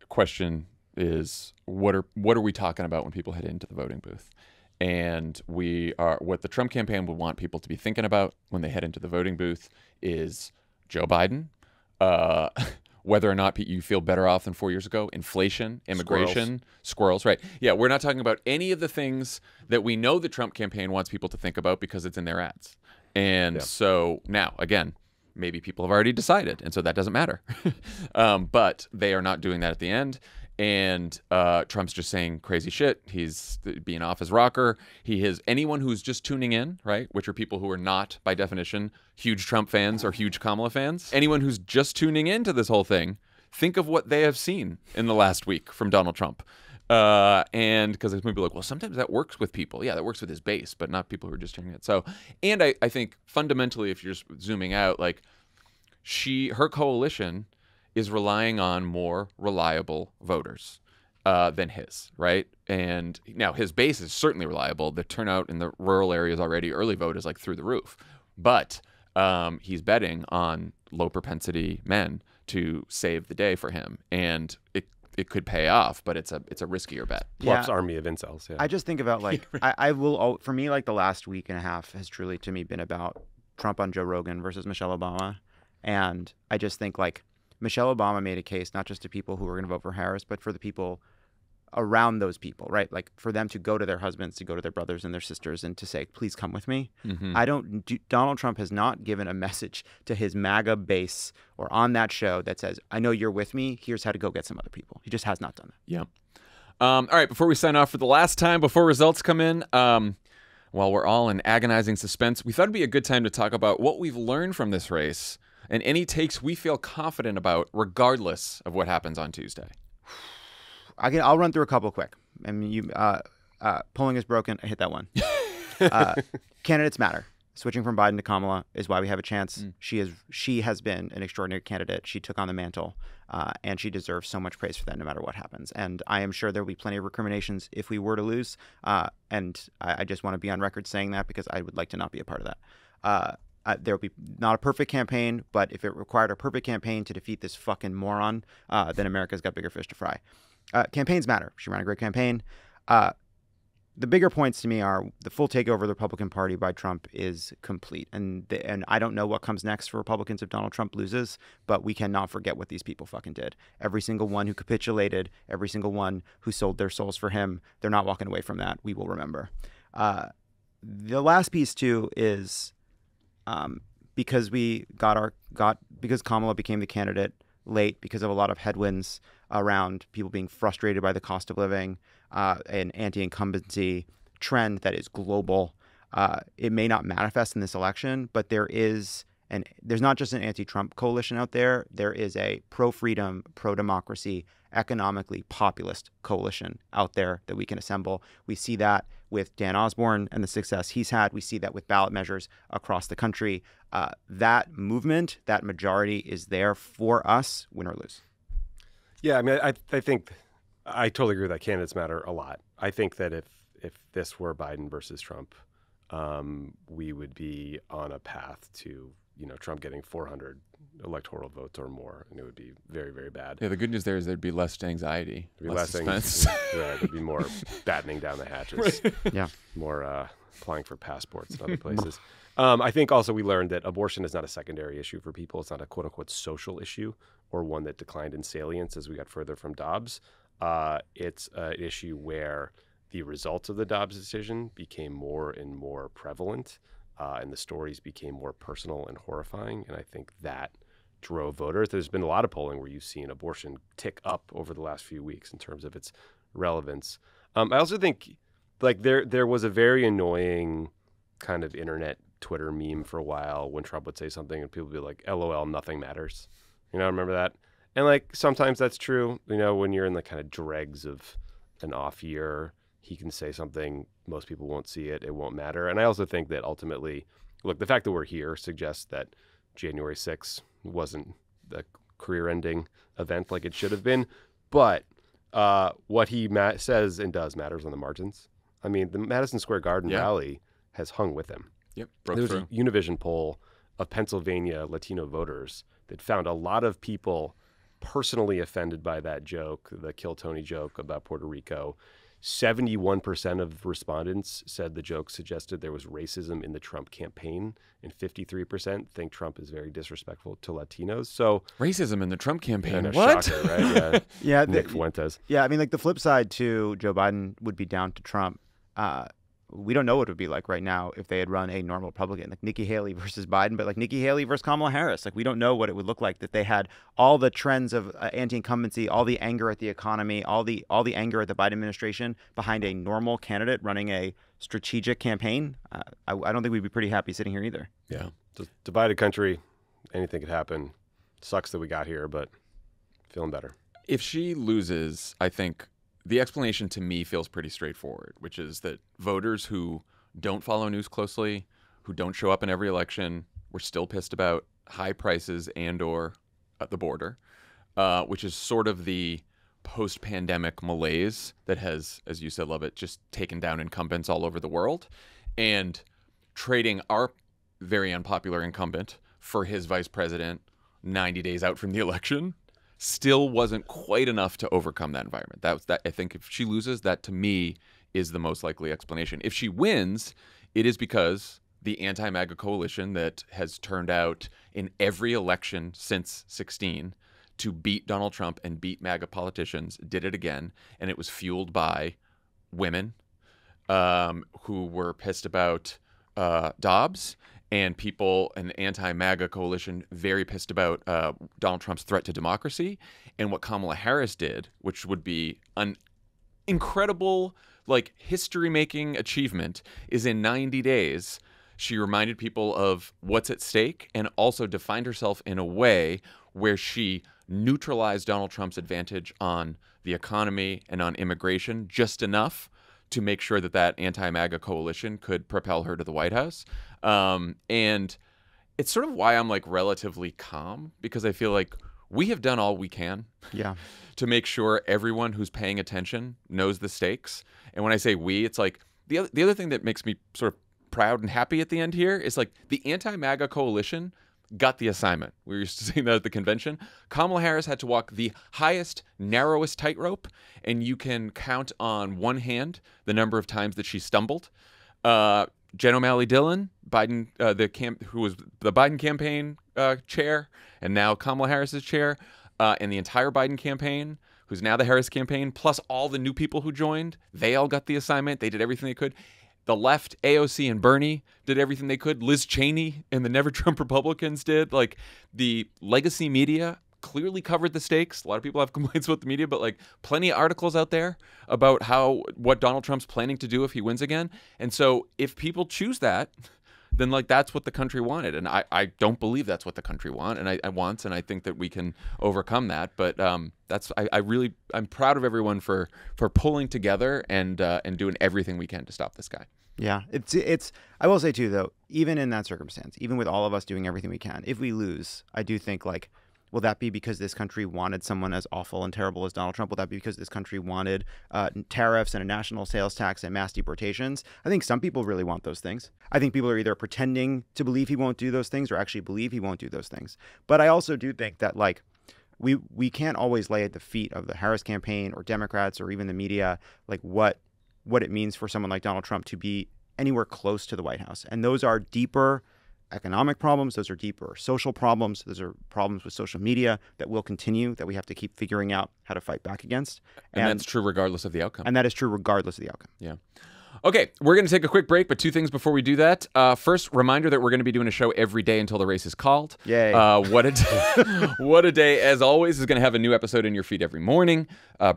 question is what are we talking about when people head into the voting booth? And what the Trump campaign would want people to be thinking about when they head into the voting booth is Joe Biden, whether or not you feel better off than 4 years ago, inflation, immigration, squirrels, right? Yeah, we're not talking about any of the things that we know the Trump campaign wants people to think about because it's in their ads. And so now, again, maybe people have already decided, and so that doesn't matter. But they are not doing that at the end. And Trump's just saying crazy shit. He's being off his rocker. He is anyone who's just tuning in, right, which are people who are not, by definition, huge Trump fans or huge Kamala fans. Anyone who's just tuning into this whole thing, think of what they have seen in the last week from Donald Trump. And because there's people like, well, sometimes that works with people. Yeah, that works with his base, but not people who are just hearing it. So, and I think fundamentally, if you're just zooming out, like her coalition is relying on more reliable voters than his, right? And now his base is certainly reliable. The turnout in the rural areas already, early vote is like through the roof. But he's betting on low propensity men to save the day for him. And it could pay off, but it's a riskier bet. Plump's army of incels, yeah. I just think about like, for me, like the last week and a half has truly to me been about Trump on Joe Rogan versus Michelle Obama. And I just think like, Michelle Obama made a case not just to people who were going to vote for Harris, but for the people around those people, right? Like for them to go to their husbands, to go to their brothers and their sisters and to say, please come with me. Donald Trump has not given a message to his MAGA base or on that show that says, I know you're with me. Here's how to go get some other people. He just has not done that. Yeah. All right. Before we sign off for the last time, before results come in, while we're all in agonizing suspense, we thought it'd be a good time to talk about what we've learned from this race and any takes we feel confident about regardless of what happens on Tuesday. I'll run through a couple quick. I mean, polling is broken. I hit that one. Candidates matter. Switching from Biden to Kamala is why we have a chance. She has been an extraordinary candidate. She took on the mantle, and she deserves so much praise for that no matter what happens. And I am sure there will be plenty of recriminations if we were to lose. And I just want to be on record saying that because I would like to not be a part of that. There will be not a perfect campaign, but if it required a perfect campaign to defeat this fucking moron, then America's got bigger fish to fry. Campaigns matter. She ran a great campaign. The bigger points to me are the full takeover of the Republican Party by Trump is complete. And I don't know what comes next for Republicans if Donald Trump loses, but we cannot forget what these people fucking did. Every single one who capitulated, every single one who sold their souls for him, they're not walking away from that. We will remember. The last piece, too, is because because Kamala became the candidate late because of a lot of headwinds around people being frustrated by the cost of living, an anti-incumbency trend that is global. It may not manifest in this election, but there's not just an anti-Trump coalition out there. There is a pro-freedom, pro-democracy, economically populist coalition out there that we can assemble. We see that with Dan Osborne and the success he's had. We see that with ballot measures across the country. That movement, that majority is there for us, win or lose. Yeah, I mean, I think I totally agree that candidates matter a lot. I think that if this were Biden versus Trump, we would be on a path to, Trump getting 400 electoral votes or more, and it would be very, very bad. Yeah, the good news there is there'd be less anxiety, there'd be less suspense. There'd be more battening down the hatches. Yeah, more applying for passports in other places. I think also we learned that abortion is not a secondary issue for people. It's not a quote-unquote social issue or one that declined in salience as we got further from Dobbs. It's an issue where the results of the Dobbs decision became more and more prevalent, and the stories became more personal and horrifying. And I think that drove voters. There's been a lot of polling where you've seen abortion tick up over the last few weeks in terms of its relevance. I also think there was a very annoying kind of internet Twitter meme for a while when Trump would say something and people would be like, LOL, nothing matters. Remember that? And sometimes that's true, when you're in the kind of dregs of an off year, he can say something, most people won't see it, it won't matter. And I also think that ultimately, look, the fact that we're here suggests that January 6th wasn't a career-ending event like it should have been. But what he says and does matters on the margins. I mean, the Madison Square Garden rally has hung with him. Yep, there was a Univision poll of Pennsylvania Latino voters that found a lot of people personally offended by that joke, the Kill Tony joke about Puerto Rico. 71% of respondents said the joke suggested there was racism in the Trump campaign, and 53% think Trump is very disrespectful to Latinos. So racism in the Trump campaign. What? Shocker, right? Yeah. Nick Fuentes. Yeah, I mean, the flip side to Joe Biden would be down to Trump. We don't know what it would be like right now if they had run a normal Republican, like Nikki Haley versus Biden, but like Nikki Haley versus Kamala Harris. We don't know what it would look like that they had all the trends of anti-incumbency, all the anger at the economy, all the anger at the Biden administration behind a normal candidate running a strategic campaign. I don't think we'd be pretty happy sitting here either. Yeah. Divided country, anything could happen. Sucks that we got here, but feeling better. If she loses, I think the explanation to me feels pretty straightforward, which is that voters who don't follow news closely, who don't show up in every election, were still pissed about high prices and or at the border, which is sort of the post-pandemic malaise that has, as you said, Lovett, just taken down incumbents all over the world. And trading our very unpopular incumbent for his vice president 90 days out from the election still wasn't quite enough to overcome that environment. I think if she loses, that to me is the most likely explanation. If she wins, it is because the anti-MAGA coalition that has turned out in every election since 2016 to beat Donald Trump and beat MAGA politicians did it again. And it was fueled by women who were pissed about Dobbs, and people, an anti-MAGA coalition, very pissed about Donald Trump's threat to democracy. And what Kamala Harris did, which would be an incredible, like, history-making achievement, is in 90 days, she reminded people of what's at stake and also defined herself in a way where she neutralized Donald Trump's advantage on the economy and on immigration just enough to make sure that that anti-MAGA coalition could propel her to the White House. And it's sort of why I'm like relatively calm, because I feel like we have done all we can to make sure everyone who's paying attention knows the stakes. And when I say we, it's like the other thing that makes me sort of proud and happy at the end here is like the anti-MAGA coalition got the assignment. We were used to saying that at the convention. Kamala Harris had to walk the highest, narrowest tightrope, and you can count on one hand the number of times that she stumbled. Jen O'Malley Dillon, Biden, who was the Biden campaign chair, and now Kamala Harris's chair, and the entire Biden campaign, who's now the Harris campaign, plus all the new people who joined, they all got the assignment. They did everything they could. The left, AOC and Bernie, did everything they could. Liz Cheney and the Never Trump Republicans did. Like, the legacy media clearly covered the stakes. A lot of people have complaints about the media, but like plenty of articles out there about what Donald Trump's planning to do if he wins again. And so if people choose that, then like that's what the country wanted. And I don't believe that's what the country wants, and I think that we can overcome that. But I'm proud of everyone for pulling together and doing everything we can to stop this guy. Yeah, it's. I will say too, though, even in that circumstance, even with all of us doing everything we can, if we lose, I do think like, will that be because this country wanted someone as awful and terrible as Donald Trump? Will that be because this country wanted tariffs and a national sales tax and mass deportations? I think some people really want those things. I think people are either pretending to believe he won't do those things or actually believe he won't do those things. But I also do think that like we can't always lay at the feet of the Harris campaign or Democrats or even the media like what it means for someone like Donald Trump to be anywhere close to the White House. And those are deeper economic problems. Those are deeper social problems. Those are problems with social media that will continue, that we have to keep figuring out how to fight back against. And that's true regardless of the outcome. And that is true regardless of the outcome. Yeah. Okay, we're going to take a quick break, but two things before we do that. First, reminder that we're going to be doing a show every day until the race is called. Yay. What a day. What a day. As always, is going to have a new episode in your feed every morning,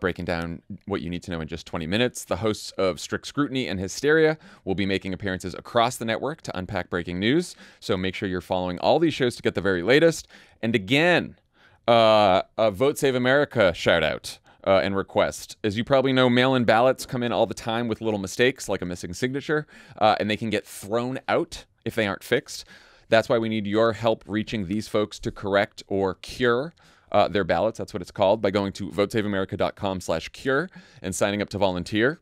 breaking down what you need to know in just 20 minutes. The hosts of Strict Scrutiny and Hysteria will be making appearances across the network to unpack breaking news. So make sure you're following all these shows to get the very latest. And again, a Vote Save America shout out. And request. As you probably know, mail-in ballots come in all the time with little mistakes, like a missing signature, and they can get thrown out if they aren't fixed. That's why we need your help reaching these folks to correct or cure their ballots. That's what it's called, by going to votesaveamerica.com/cure and signing up to volunteer.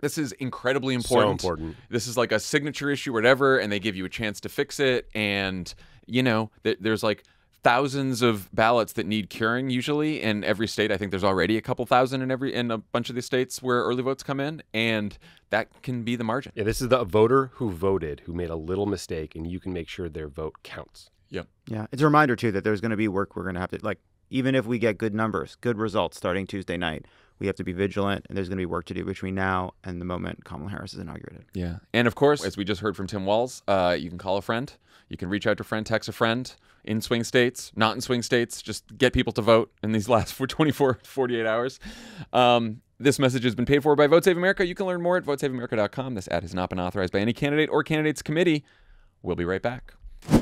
This is incredibly important. So important. This is like a signature issue or whatever, and they give you a chance to fix it. And, you know, there's like thousands of ballots that need curing usually in every state. I think there's already a couple thousand in a bunch of the states where early votes come in, and that can be the margin. Yeah, this is the voter who voted, who made a little mistake, and you can make sure their vote counts. Yep. Yeah, it's a reminder too that there's going to be work we're going to have to, like, even if we get good numbers, good results starting Tuesday night, we have to be vigilant, and there's going to be work to do between now and the moment Kamala Harris is inaugurated. Yeah. And of course, as we just heard from Tim Walz, you can call a friend. You can reach out to a friend, text a friend in swing states, not in swing states. Just get people to vote in these last 48 hours. This message has been paid for by Vote Save America. You can learn more at votesaveamerica.com. This ad has not been authorized by any candidate or candidates committee. We'll be right back.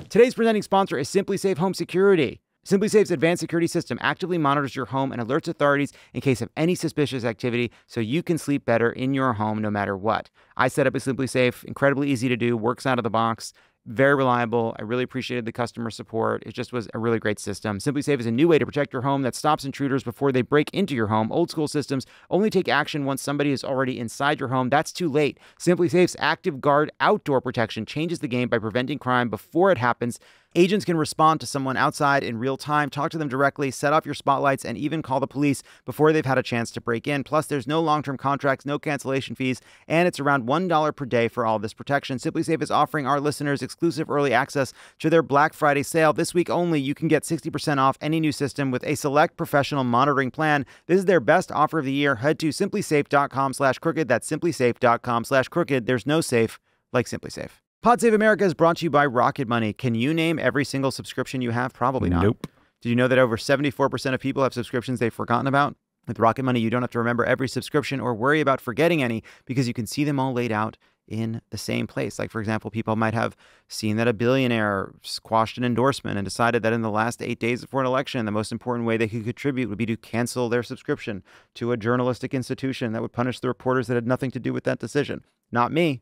Today's presenting sponsor is SimpliSafe Home Security. SimpliSafe's advanced security system actively monitors your home and alerts authorities in case of any suspicious activity, so you can sleep better in your home no matter what. I set up a SimpliSafe, incredibly easy to do, works out of the box, very reliable. I really appreciated the customer support. It just was a really great system. SimpliSafe is a new way to protect your home that stops intruders before they break into your home. Old school systems only take action once somebody is already inside your home. That's too late. SimpliSafe's Active Guard outdoor protection changes the game by preventing crime before it happens. Agents can respond to someone outside in real time, talk to them directly, set off your spotlights, and even call the police before they've had a chance to break in. Plus, there's no long-term contracts, no cancellation fees, and it's around $1 per day for all this protection. SimpliSafe is offering our listeners exclusive early access to their Black Friday sale. This week only, you can get 60% off any new system with a select professional monitoring plan. This is their best offer of the year. Head to simplysafe.com/crooked. That's simplysafe.com/crooked. There's no safe like Simply Safe. Pod Save America is brought to you by Rocket Money. Can you name every single subscription you have? Probably not. Nope. Did you know that over 74% of people have subscriptions they've forgotten about? With Rocket Money, you don't have to remember every subscription or worry about forgetting any because you can see them all laid out in the same place. Like, for example, people might have seen that a billionaire squashed an endorsement and decided that in the last 8 days before an election, the most important way they could contribute would be to cancel their subscription to a journalistic institution that would punish the reporters that had nothing to do with that decision. Not me.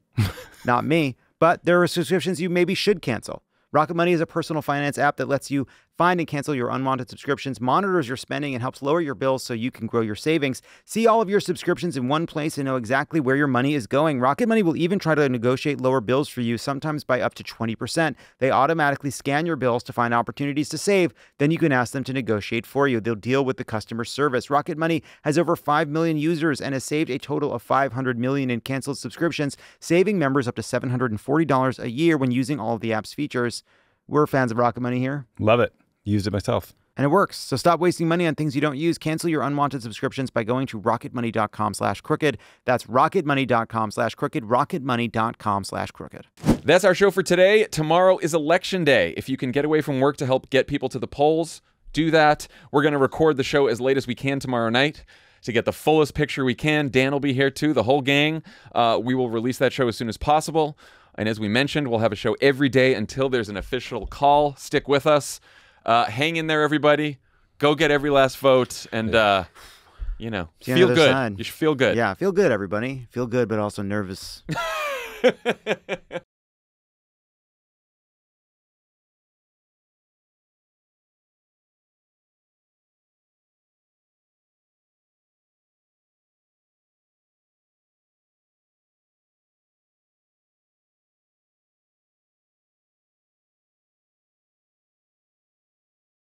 Not me. But there are subscriptions you maybe should cancel. Rocket Money is a personal finance app that lets you find and cancel your unwanted subscriptions, monitors your spending, and helps lower your bills so you can grow your savings. See all of your subscriptions in one place and know exactly where your money is going. Rocket Money will even try to negotiate lower bills for you, sometimes by up to 20%. They automatically scan your bills to find opportunities to save. Then you can ask them to negotiate for you. They'll deal with the customer service. Rocket Money has over 5 million users and has saved a total of $500 million in canceled subscriptions, saving members up to $740 a year when using all of the app's features. We're fans of Rocket Money here. Love it. Used it myself. And it works. So stop wasting money on things you don't use. Cancel your unwanted subscriptions by going to rocketmoney.com/crooked. That's rocketmoney.com/crooked. rocketmoney.com/crooked. That's our show for today. Tomorrow is election day. If you can get away from work to help get people to the polls, do that. We're going to record the show as late as we can tomorrow night to get the fullest picture we can. Dan will be here too, the whole gang. We will release that show as soon as possible. And as we mentioned, we'll have a show every day until there's an official call. Stick with us. Hang in there, everybody. Go get every last vote and, feel good. Side. You should feel good. Yeah, feel good, everybody. Feel good, but also nervous.